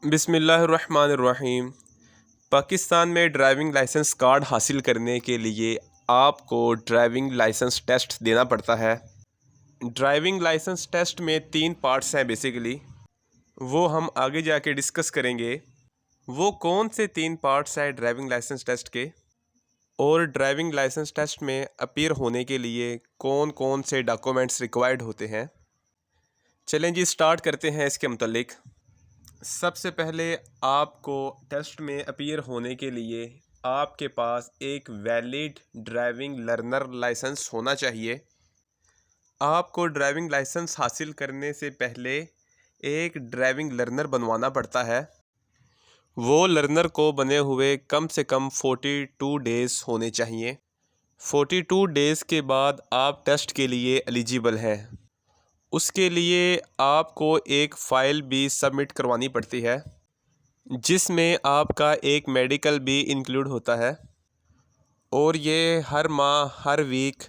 बिस्मिल्लाहिर्रहमानिर्रहीम। पाकिस्तान में driving licence card हासिल करने के लिए आपको ड्राइविंग लाइसेंस टेस्ट देना पड़ता है। ड्राइविंग लाइसेंस टेस्ट में 3 पार्ट्स हैं बेसिकली, वो हम आगे जाके डिस्कस करेंगे। वो कौन से 3 पार्ट्स हैं ड्राइविंग लाइसेंस टेस्ट के, और ड्राइविंग लाइसेंस टेस्ट में अपीयर होने के लिए कौन कौन से डॉक्यूमेंट्स रिक्वायर्ड होते हैं। चलें जी, स्टार्ट करते हैं इसके मुतल्लिक। सबसे पहले आपको टेस्ट में अपीयर होने के लिए आपके पास एक वैलिड ड्राइविंग लर्नर लाइसेंस होना चाहिए। आपको ड्राइविंग लाइसेंस हासिल करने से पहले एक ड्राइविंग लर्नर बनवाना पड़ता है। वो लर्नर को बने हुए कम से कम 42 डेज़ होने चाहिए। 42 डेज़ के बाद आप टेस्ट के लिए एलिजिबल हैं। उसके लिए आपको एक फ़ाइल भी सबमिट करवानी पड़ती है, जिसमें आपका एक मेडिकल भी इंक्लूड होता है, और ये हर माह हर वीक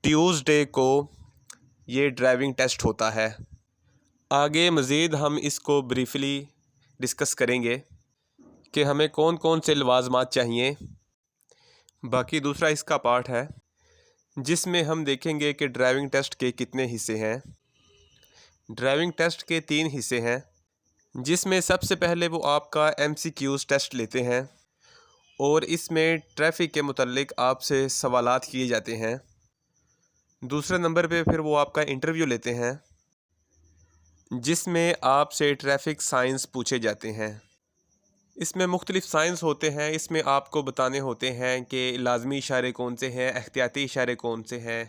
ट्यूसडे को ये ड्राइविंग टेस्ट होता है। आगे मज़ीद हम इसको ब्रीफली डिस्कस करेंगे कि हमें कौन कौन से लवाज़मात चाहिए। बाकी दूसरा इसका पार्ट है जिसमें हम देखेंगे कि ड्राइविंग टेस्ट के कितने हिस्से हैं। ड्राइविंग टेस्ट के 3 हिस्से हैं, जिसमें सबसे पहले वो आपका MCQs टेस्ट लेते हैं, और इसमें ट्रैफिक के मुतल्लिक आपसे सवालात किए जाते हैं। दूसरे नंबर पे फिर वो आपका इंटरव्यू लेते हैं, जिसमें आपसे ट्रैफिक साइंस पूछे जाते हैं। इसमें मुख्तलिफ साइंस होते हैं। इसमें आपको बताने होते हैं कि लाजमी इशारे कौन से हैं, एहतियाती इशारे कौन से हैं,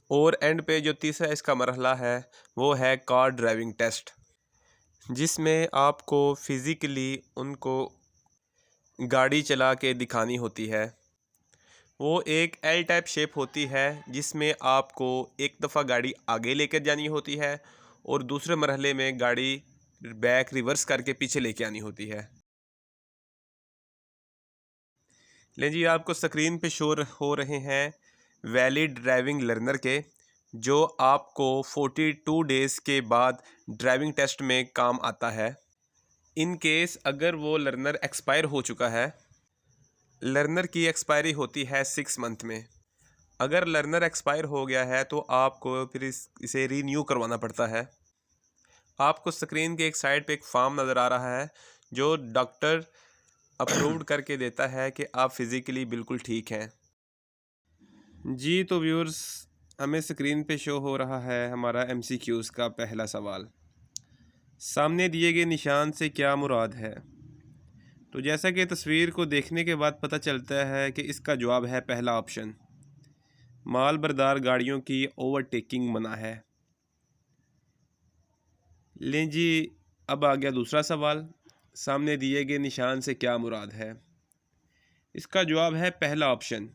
और एंड पे जो तीसरा इसका मरहला है वो है कार ड्राइविंग टेस्ट, जिसमें आपको फ़िज़िकली उनको गाड़ी चला के दिखानी होती है। वो एक एल टाइप शेप होती है, जिसमें आपको एक दफ़ा गाड़ी आगे लेकर जानी होती है और दूसरे मरहले में गाड़ी बैक रिवर्स करके पीछे लेके आनी होती है। लें जी, आपको स्क्रीन पे शो हो रहे हैं वैलिड ड्राइविंग लर्नर के, जो आपको 42 डेज़ के बाद ड्राइविंग टेस्ट में काम आता है। इन केस अगर वो लर्नर एक्सपायर हो चुका है, लर्नर की एक्सपायरी होती है 6 मंथ में। अगर लर्नर एक्सपायर हो गया है तो आपको फिर इसे रीन्यू करवाना पड़ता है। आपको स्क्रीन के एक साइड पे एक फॉर्म नज़र आ रहा है, जो डॉक्टर अप्रूव्ड करके देता है कि आप फिज़िकली बिल्कुल ठीक हैं। जी, तो व्यूअर्स, हमें स्क्रीन पे शो हो रहा है हमारा MCQs का पहला सवाल। सामने दिए गए निशान से क्या मुराद है? तो जैसा कि तस्वीर को देखने के बाद पता चलता है कि इसका जवाब है पहला ऑप्शन, माल बरदार गाड़ियों की ओवरटेकिंग मना है। लें जी, अब आ गया दूसरा सवाल, सामने दिए गए निशान से क्या मुराद है? इसका जवाब है पहला ऑप्शन,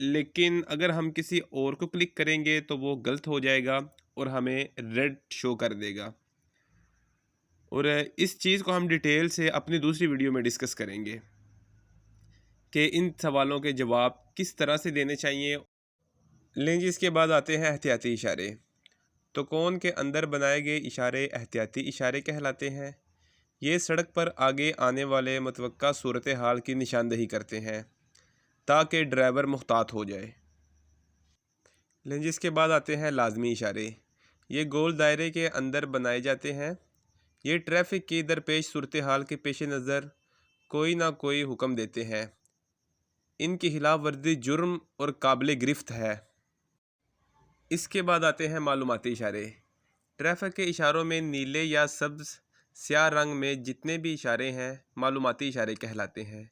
लेकिन अगर हम किसी और को क्लिक करेंगे तो वो गलत हो जाएगा और हमें रेड शो कर देगा। और इस चीज़ को हम डिटेल से अपनी दूसरी वीडियो में डिस्कस करेंगे कि इन सवालों के जवाब किस तरह से देने चाहिए। लें जी, इसके बाद आते हैं एहतियाती इशारे। तो कौन के अंदर बनाए गए इशारे एहतियाती इशारे कहलाते हैं। ये सड़क पर आगे आने वाले मुतवक्का सूरत हाल की निशानदही करते हैं ताकि ड्राइवर मुहतात हो जाए। लें जी, इसके बाद आते हैं लाजमी इशारे। ये गोल दायरे के अंदर बनाए जाते हैं। ये ट्रैफिक की दरपेश सूरत हाल के पेश नज़र कोई ना कोई हुक्म देते हैं। इनकी खिलाफ वर्जी जुर्म और काबिल गिरफ्त है। इसके बाद आते हैं मालूमाती इशारे। ट्रैफिक के इशारों में नीले या सब्ज़ स्याह रंग में जितने भी इशारे हैं मालूमाती इशारे कहलाते हैं।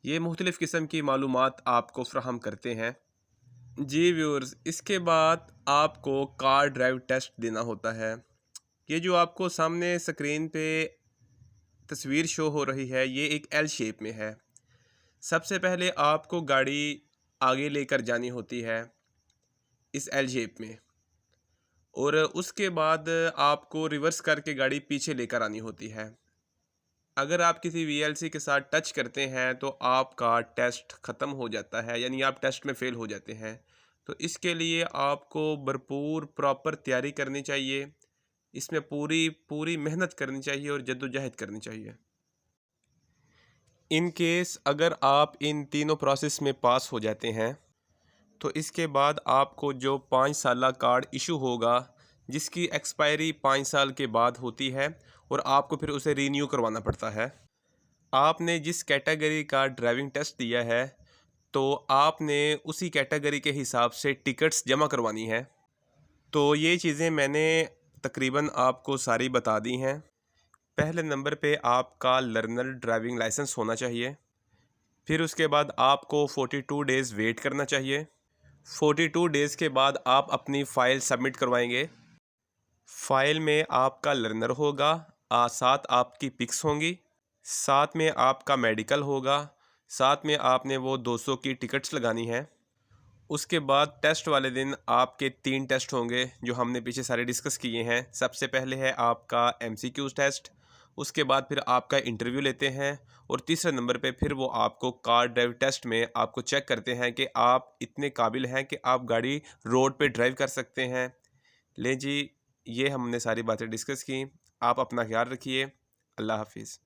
ये मुख्तलिफ़ किस्म की मालूमात आपको फ्राहम करते हैं। जी व्यूअर्स, इसके बाद आपको कार ड्राइव टेस्ट देना होता है। ये जो आपको सामने स्क्रीन पे तस्वीर शो हो रही है, ये एक एल शेप में है। सबसे पहले आपको गाड़ी आगे लेकर जानी होती है इस एल शेप में, और उसके बाद आपको रिवर्स करके गाड़ी पीछे लेकर आनी होती है। अगर आप किसी VLC के साथ टच करते हैं तो आपका टेस्ट ख़त्म हो जाता है, यानी आप टेस्ट में फ़ेल हो जाते हैं। तो इसके लिए आपको भरपूर प्रॉपर तैयारी करनी चाहिए, इसमें पूरी पूरी मेहनत करनी चाहिए और जद्दोजहद करनी चाहिए। इन केस अगर आप इन तीनों प्रोसेस में पास हो जाते हैं तो इसके बाद आपको जो 5 साल कार्ड इशू होगा, जिसकी एक्सपायरी 5 साल के बाद होती है और आपको फिर उसे रीन्यू करवाना पड़ता है। आपने जिस कैटेगरी का ड्राइविंग टेस्ट दिया है तो आपने उसी कैटेगरी के हिसाब से टिकट्स जमा करवानी है। तो ये चीज़ें मैंने तकरीबन आपको सारी बता दी हैं। पहले नंबर पे आपका लर्नर ड्राइविंग लाइसेंस होना चाहिए। फिर उसके बाद आपको 42 डेज़ वेट करना चाहिए। 42 डेज़ के बाद आप अपनी फ़ाइल सबमिट करवाएंगे। फ़ाइल में आपका लर्नर होगा, साथ आपकी पिक्स होंगी, साथ में आपका मेडिकल होगा, साथ में आपने वो 200 की टिकट्स लगानी है। उसके बाद टेस्ट वाले दिन आपके 3 टेस्ट होंगे जो हमने पीछे सारे डिस्कस किए हैं। सबसे पहले है आपका MCQ टेस्ट, उसके बाद फिर आपका इंटरव्यू लेते हैं और तीसरे नंबर पे फिर वो आपको कार ड्राइव टेस्ट में आपको चेक करते हैं कि आप इतने काबिल हैं कि आप गाड़ी रोड पे ड्राइव कर सकते हैं। ले जी, ये हमने सारी बातें डिस्कस की। आप अपना ख्याल रखिए। अल्लाह हाफिज़।